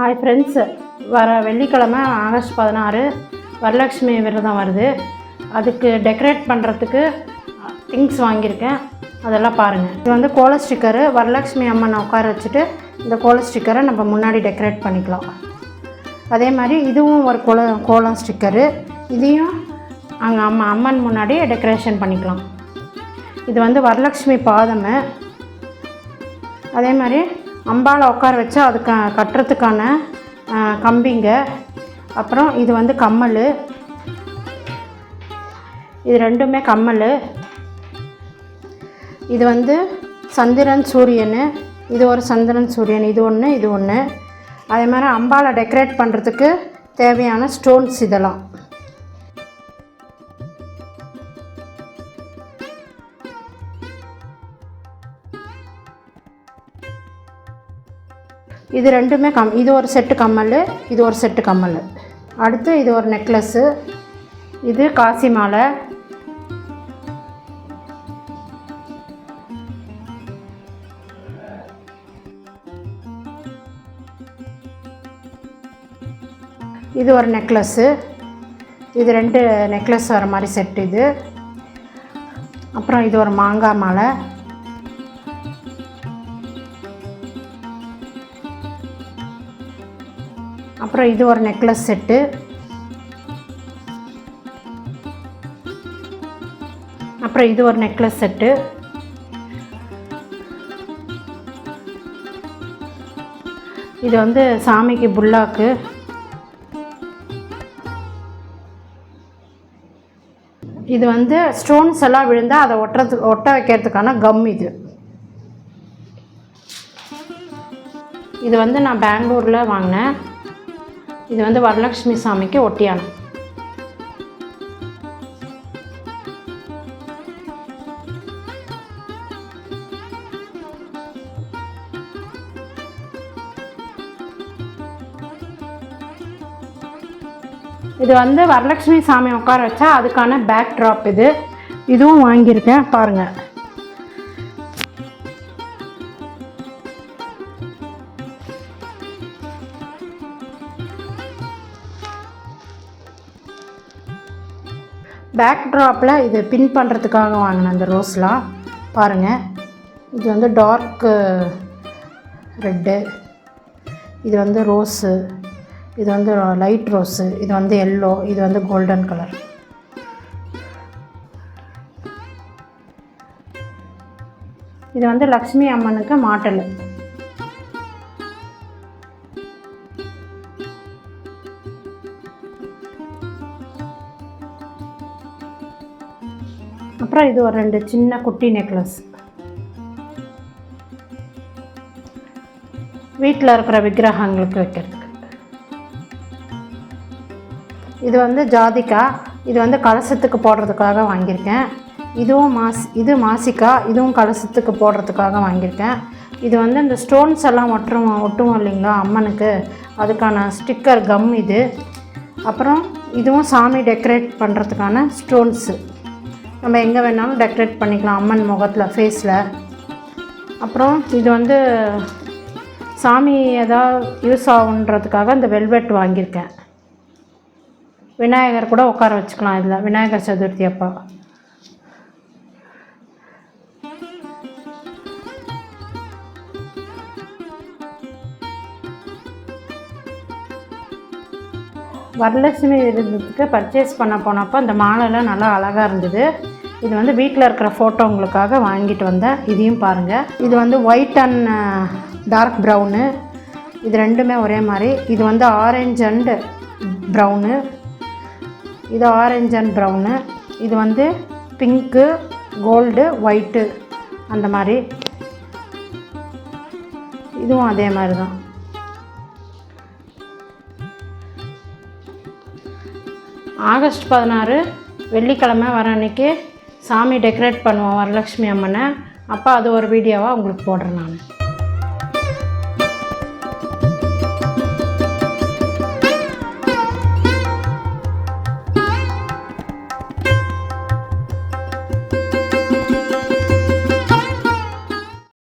Hi friends, வர வெள்ளிக்கிழமை August 16 Varalakshmi விரதம் வருது. அதுக்கு டெக்கரேட் பண்ணுறதுக்கு திங்ஸ் வாங்கியிருக்கேன், அதெல்லாம் பாருங்கள். இது வந்து கோல ஸ்டிக்கரு. வரலட்சுமி அம்மனை உட்கார வச்சுட்டு இந்த கோல ஸ்டிக்கரை நம்ம முன்னாடி டெக்கரேட் பண்ணிக்கலாம். அதே மாதிரி இதுவும் ஒரு கோலம் ஸ்டிக்கரு. இதையும் அங்கே அம்மன் முன்னாடி டெக்கரேஷன் பண்ணிக்கலாம். இது வந்து வரலட்சுமி பாதமை. அதே மாதிரி அம்பாவை உட்கார வச்சா அதுக்கு கட்டுறதுக்கான கம்பிங்க. அப்புறம் இது வந்து கம்மல். இது ரெண்டுமே கம்மல். இது வந்து சந்திரன் சூரியன். இது ஒரு சந்திரன் சூரியன். இது ஒன்று, இது ஒன்று. அதே மாதிரி அம்பாவை டெக்கரேட் பண்ணுறதுக்கு தேவையான ஸ்டோன்ஸ் இதெல்லாம். இது ரெண்டுமே இது ஒரு செட்டு கம்மல், இது ஒரு செட்டு கம்மல். அடுத்து இது ஒரு நெக்லஸ்ஸு. இது காசி மாலை. இது ஒரு நெக்லஸ்ஸு. இது ரெண்டு நெக்லஸ் வர மாதிரி செட்டு இது. அப்புறம் இது ஒரு மாங்காய் மாலை. அப்புறம் இது ஒரு நெக்லஸ் செட்டு. அப்புறம் இது ஒரு நெக்லஸ் செட்டு. இது வந்து சாமிக்கு புல்லாக்கு. இது வந்து ஸ்டோன்ஸ் எல்லாம் விழுந்தால் அதை ஒட்ட வைக்கிறதுக்கான கம். இது வந்து நான் பெங்களூரில் வாங்கினேன். இது வந்து வரலட்சுமி சாமிக்கு ஒட்டியானம். இது வந்து வரலட்சுமி சாமி உட்கார வச்சா அதுக்கான பேக் ட்ராப். இதுவும் வாங்கியிருக்கேன், பாருங்கள். பேக் ட்ராப்பில் இது பின் பண்ணுறதுக்காக வாங்கினேன் அந்த ரோஸ்லாம், பாருங்கள். இது வந்து டார்க் ரெட்டு. இது வந்து ரோஸு. இது வந்து லைட் ரோஸு. இது வந்து எல்லோ. இது வந்து கோல்டன் கலர். இது வந்து லக்ஷ்மி அம்மனுக்கு மாட்டல். அப்புறம் இது ஒரு ரெண்டு சின்ன குட்டி நெக்லஸ். வீட்டில் இருக்கிற விக்கிரகங்களுக்கு வைக்கிறதுக்கு. இது வந்து ஜாதிக்காய். இது வந்து கலசத்துக்கு போடுறதுக்காக வாங்கியிருக்கேன். இது மாசிக்காய். இதுவும் கலசத்துக்கு போடுறதுக்காக வாங்கியிருக்கேன். இது வந்து இந்த ஸ்டோன்ஸ் எல்லாம் ஒட்டுவோம் இல்லைங்களா அம்மனுக்கு, அதுக்கான ஸ்டிக்கர் கம் இது. அப்புறம் இதுவும் சாமி டெக்கரேட் பண்ணுறதுக்கான ஸ்டோன்ஸு. நம்ம எங்கே வேணாலும் டெக்கரேட் பண்ணிக்கலாம் அம்மன் முகத்தில், ஃபேஸில். அப்புறம் இது வந்து சாமி ஏதாவது யூஸ் ஆகுன்றதுக்காக இந்த வெல்வெட் வாங்கியிருக்கேன். விநாயகர் கூட உட்கார வச்சுக்கலாம் இதில், விநாயகர் சதுர்த்தி அப்போ. வரலட்சுமி விரதத்துக்கு பர்ச்சேஸ் பண்ண போனப்போ இந்த மாலைலாம் நல்லா அழகாக இருந்தது. இது வந்து வீட்டில் இருக்கிற ஃபோட்டோ உங்களுக்காக வாங்கிட்டு வந்தேன். இதையும் பாருங்கள். இது வந்து ஒயிட் அண்ட் டார்க் ப்ரௌனு. இது ரெண்டுமே ஒரே மாதிரி. இது வந்து ஆரஞ்சு அண்டு ப்ரௌனு. இது ஆரஞ்சு அண்ட் ப்ரௌனு. இது வந்து பிங்க்கு, கோல்டு, ஒயிட்டு அந்த மாதிரி. இதுவும் அதே மாதிரி தான். ஆகஸ்ட் 16 வெள்ளிக்கிழமை வர அன்றைக்கி சாமி டெக்கரேட் பண்ணுவோம் வரலட்சுமி அம்மனை. அப்போ அது ஒரு வீடியோவாக உங்களுக்கு போடுறேன் நான்.